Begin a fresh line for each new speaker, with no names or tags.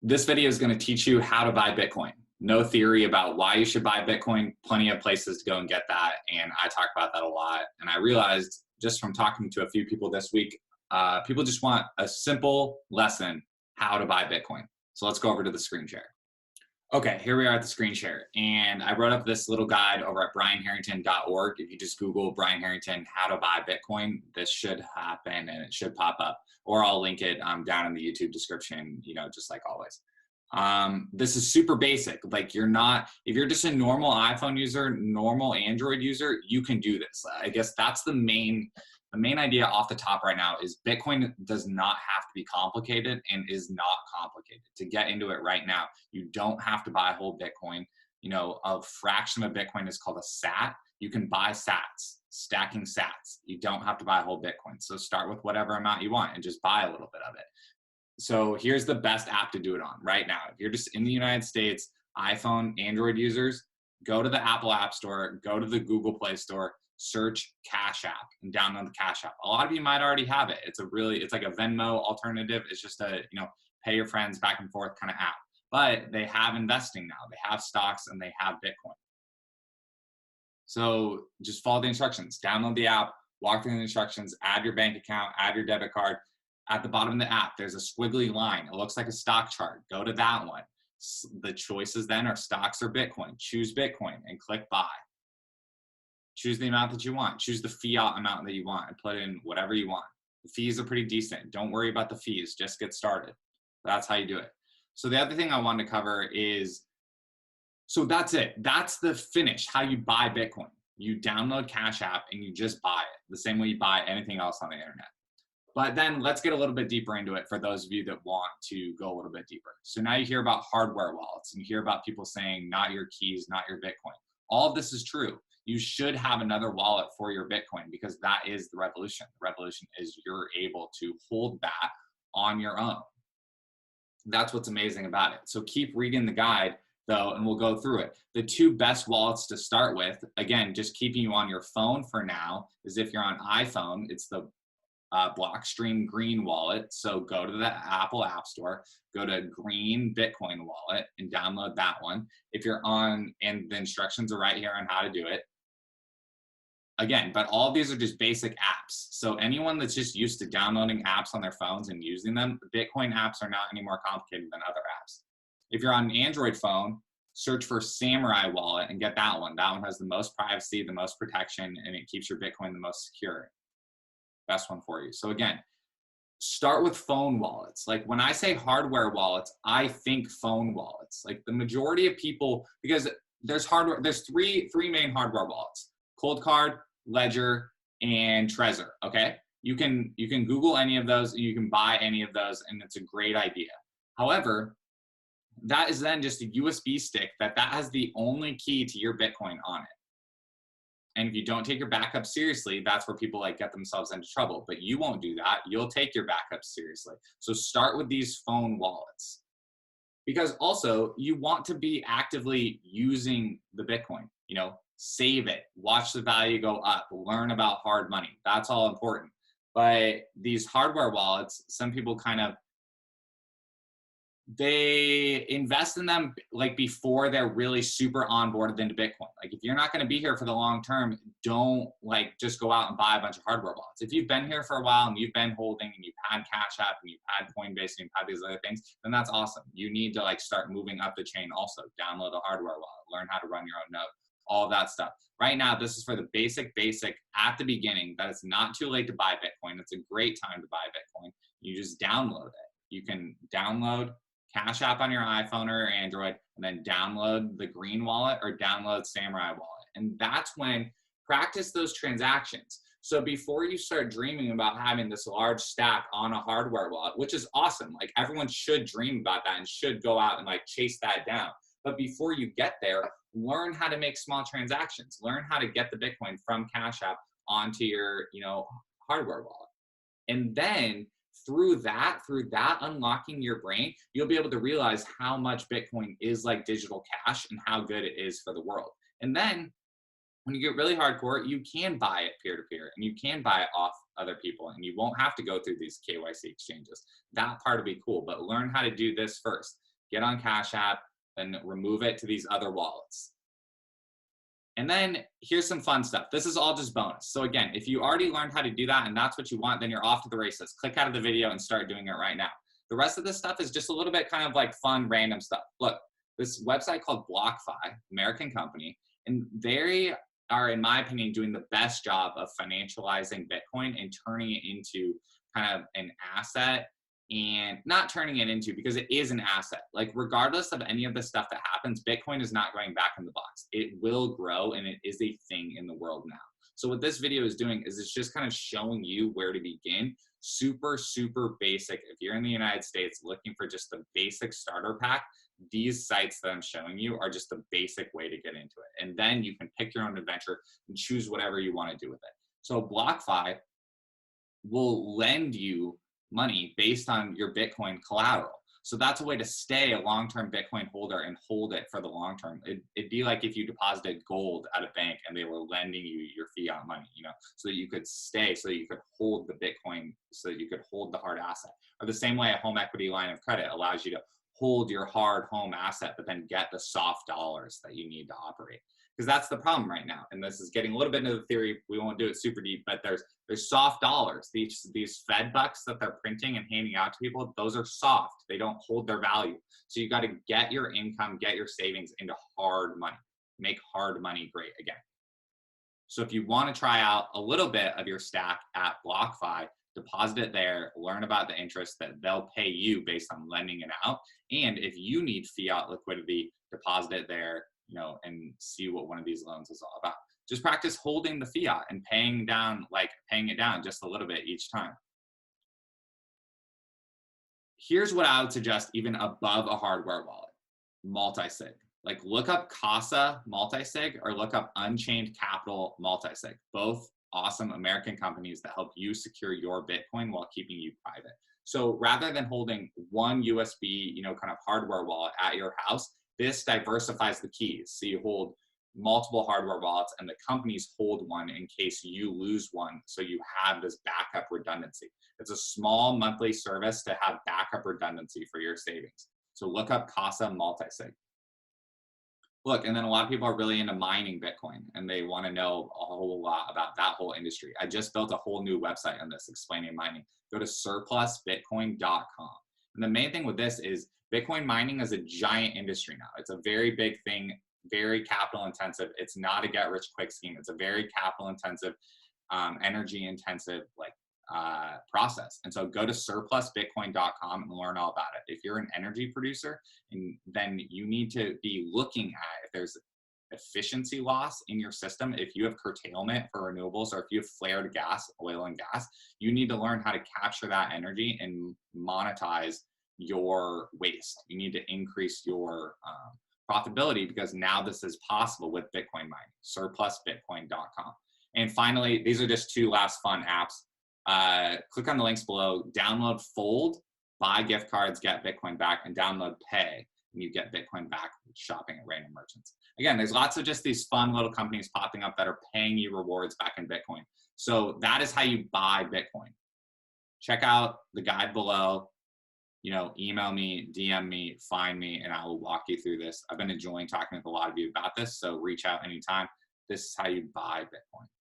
This video is going to teach you how to buy Bitcoin. No theory about why you should buy Bitcoin, plenty of places to go and get that. And I talk about that a lot. And I realized just from talking to a few people this week, people just want a simple lesson how to buy Bitcoin. So let's go over to the screen share. Okay, here we are at the screen share. And I wrote up this little guide over at brianharrington.org. If you just Google Brian Harrington, how to buy Bitcoin, this should happen and it should pop up. Or I'll link it down in the YouTube description, just like always. This is super basic. Like if you're just a normal iPhone user, normal Android user, you can do this. I guess that's the main idea off the top right now is Bitcoin does not have to be complicated and is not complicated. To get into it right now, you don't have to buy a whole Bitcoin. A fraction of a Bitcoin is called a sat. You can buy sats, stacking sats. You don't have to buy a whole Bitcoin. So start with whatever amount you want and just buy a little bit of it. So here's the best app to do it on right now. If you're just in the United States, iPhone, Android users, go to the Apple App Store, go to the Google Play Store, search Cash App and download the Cash App. A lot of you might already have it. It's like a Venmo alternative. It's just a, pay your friends back and forth kind of app. But they have investing now. They have stocks and they have Bitcoin. So just follow the instructions. Download the app, walk through the instructions, add your bank account, add your debit card. At the bottom of the app, there's a squiggly line. It looks like a stock chart. Go to that one. The choices then are stocks or Bitcoin. Choose Bitcoin and click buy. Choose the amount that you want. Choose the fiat amount that you want and put in whatever you want. The fees are pretty decent. Don't worry about the fees. Just get started. That's how you do it. So the other thing I wanted to cover is, so that's it. That's the finish, how you buy Bitcoin. You download Cash App and you just buy it the same way you buy anything else on the internet. But then let's get a little bit deeper into it for those of you that want to go a little bit deeper. So now you hear about hardware wallets and you hear about people saying, not your keys, not your Bitcoin. All of this is true. You should have another wallet for your Bitcoin because that is the revolution. The revolution is you're able to hold that on your own. That's what's amazing about it. So keep reading the guide though, and we'll go through it. The two best wallets to start with, again, just keeping you on your phone for now, is if you're on iPhone, it's the Blockstream Green wallet. So go to the Apple App Store, go to Green Bitcoin wallet and download that one. If you're on, and the instructions are right here on how to do it. Again, but all of these are just basic apps. So anyone that's just used to downloading apps on their phones and using them, Bitcoin apps are not any more complicated than other apps. If you're on an Android phone, search for Samurai wallet and get that one. That one has the most privacy, the most protection, and it keeps your Bitcoin the most secure. Best one for you. So again, start with phone wallets. Like when I say hardware wallets, I think phone wallets. Like the majority of people, because there's three main hardware wallets: Cold Card, Ledger, and Trezor. Okay, you can Google any of those and you can buy any of those, and it's a great idea. However, that is then just a USB stick that has the only key to your Bitcoin on it. And if you don't take your backup seriously, that's where people get themselves into trouble. But you won't do that. You'll take your backup seriously. So start with these phone wallets. Because also, you want to be actively using the Bitcoin. Save it. Watch the value go up. Learn about hard money. That's all important. But these hardware wallets, some people they invest in them before they're really super onboarded into Bitcoin. If you're not going to be here for the long term, don't just go out and buy a bunch of hardware wallets. If you've been here for a while and you've been holding and you've had Cash App and you've had Coinbase and you've had these other things, then that's awesome. You need to start moving up the chain also. Download a hardware wallet, learn how to run your own node, all of that stuff. Right now, this is for the basic at the beginning, that it's not too late to buy Bitcoin. It's a great time to buy Bitcoin. You just download it. You can download Cash App on your iPhone or Android, and then download the Green wallet or download Samurai wallet. And that's when practice those transactions. So before you start dreaming about having this large stack on a hardware wallet, which is awesome, everyone should dream about that and should go out and chase that down. But before you get there, learn how to make small transactions. Learn how to get the Bitcoin from Cash App onto your, hardware wallet. And then through that unlocking your brain, you'll be able to realize how much Bitcoin is like digital cash and how good it is for the world. And then when you get really hardcore, you can buy it peer-to-peer and you can buy it off other people and you won't have to go through these KYC exchanges. That part will be cool, but learn how to do this first. get on Cash App, then remove it to these other wallets. And then here's some fun stuff. This is all just bonus. So again, if you already learned how to do that and that's what you want, then you're off to the races. Click out of the video and start doing it right now. The rest of this stuff is just a little bit kind of like fun, random stuff. Look, this website called BlockFi, American company, and they are, in my opinion, doing the best job of financializing Bitcoin and turning it into kind of an asset, and not turning it into, because it is an asset. Like regardless of any of the stuff that happens, Bitcoin is not going back in the box. It will grow and it is a thing in the world now. So what this video is doing is it's just kind of showing you where to begin. Super, super basic. If you're in the United States looking for just the basic starter pack, these sites that I'm showing you are just the basic way to get into it. And then you can pick your own adventure and choose whatever you want to do with it. So BlockFi will lend you money based on your Bitcoin collateral. So that's a way to stay a long-term Bitcoin holder and hold it for the long term. It'd be like if you deposited gold at a bank and they were lending you your fiat money, you know, so that you could stay, so that you could hold the Bitcoin, so that you could hold the hard asset. Or the same way a home equity line of credit allows you to hold your hard home asset, but then get the soft dollars that you need to operate. Because that's the problem right now. And this is getting a little bit into the theory. We won't do it super deep, but there's soft dollars. These Fed bucks that they're printing and handing out to people, those are soft. They don't hold their value. So you got to get your income, get your savings into hard money. Make hard money great again. So if you want to try out a little bit of your stack at BlockFi, deposit it there, learn about the interest that they'll pay you based on lending it out. And if you need fiat liquidity, deposit it there, you know, and see what one of these loans is all about. Just practice holding the fiat and paying it down just a little bit each time. Here's what I would suggest even above a hardware wallet: multi-sig. Like look up Casa multi-sig or look up Unchained Capital multi-sig. Both awesome American companies that help you secure your Bitcoin while keeping you private. So rather than holding one USB, you know, kind of hardware wallet at your house, this diversifies the keys. So you hold multiple hardware wallets and the companies hold one in case you lose one. So you have this backup redundancy. It's a small monthly service to have backup redundancy for your savings. So look up Casa multi-sig. Look, and then a lot of people are really into mining Bitcoin and they want to know a whole lot about that whole industry. I just built a whole new website on this explaining mining. Go to surplusbitcoin.com. And the main thing with this is Bitcoin mining is a giant industry now. It's a very big thing, very capital intensive. It's not a get rich quick scheme. It's a very capital intensive, energy intensive process. And so go to surplusbitcoin.com and learn all about it. If you're an energy producer, and then you need to be looking at if there's efficiency loss in your system, if you have curtailment for renewables, or if you have flared gas, oil and gas, you need to learn how to capture that energy and monetize your waste. You need to increase your profitability, because now this is possible with Bitcoin mining. Surplusbitcoin.com. And finally, these are just two last fun apps. Click on the links below, download Fold, buy gift cards, get Bitcoin back, and download Pay, and you get Bitcoin back shopping at random merchants. Again, there's lots of just these fun little companies popping up that are paying you rewards back in Bitcoin. So that is how you buy Bitcoin. Check out the guide below. You know, email me, DM me, find me, and I will walk you through this. I've been enjoying talking with a lot of you about this, so reach out anytime. This is how you buy Bitcoin.